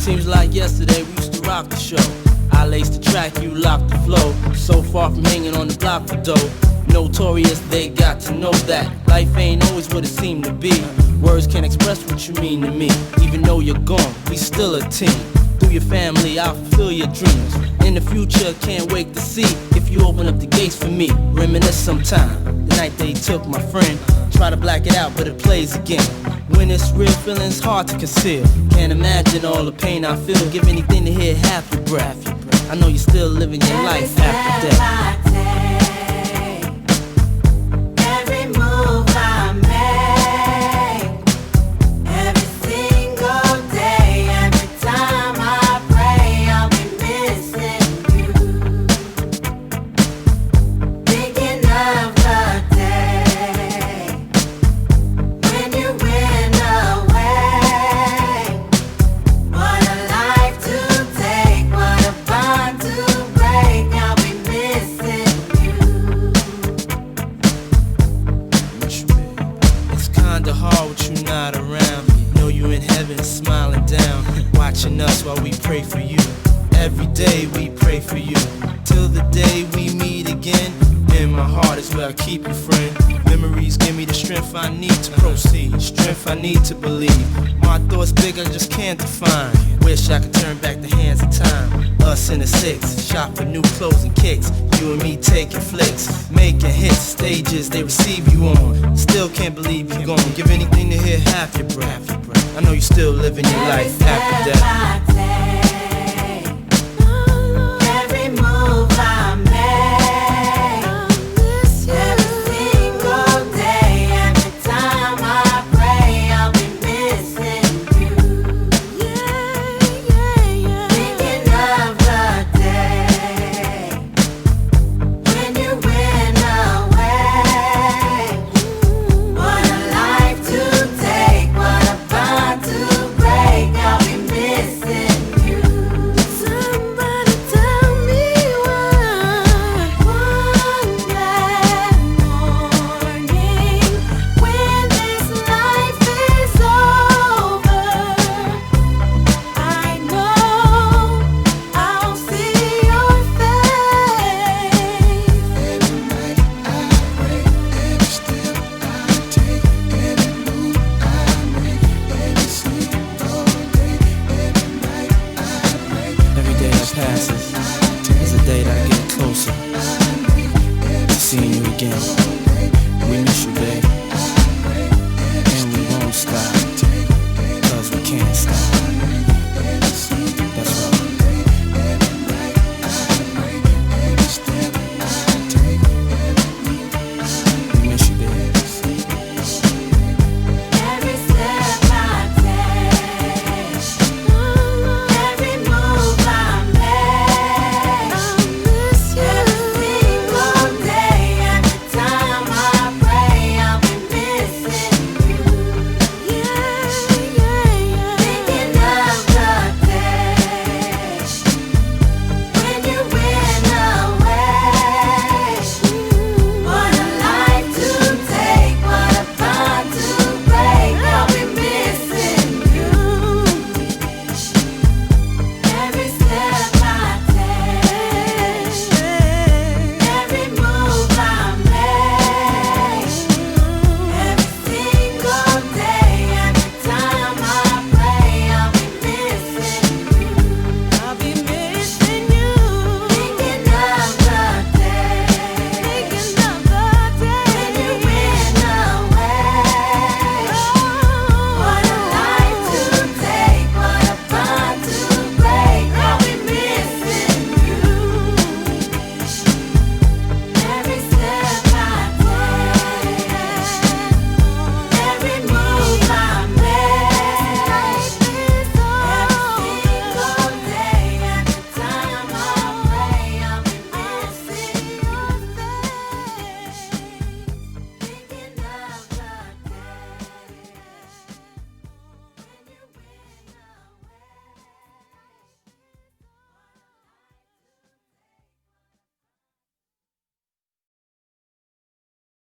Seems like yesterday we used to rock the show. I laced the track, you locked the flow. So far from hanging on the block for dough. Notorious, they got to know that life ain't always what it seemed to be. Words can't express what you mean to me. Even though you're gone, we still a team. Through your family, I'll fulfill your dreams. In the future, can't wait to see if you open up the gates for me. Reminisce sometime, the night they took my friend. Try to black it out, but it plays again. When it's real, feeling's hard to conceal. Can't imagine all the pain I feel. Give anything to hear half your breath. I know you're still living your life after death. Hard with you not around. Know you in heaven smiling down, watching us while we pray for you. Every day we pray for you, till the day we meet again. In my heart is where I keep you, friend. Memories give me the strength I need to proceed, strength I need to believe. My thoughts big, I just can't define. Wish I could turn back the hands of time. Us in the six, shop for new clothes and kicks. You and me taking flicks, making hits, stages they receive you on. Still can't believe you're gone. Give anything to hear half your breath. I know you still living your life after death.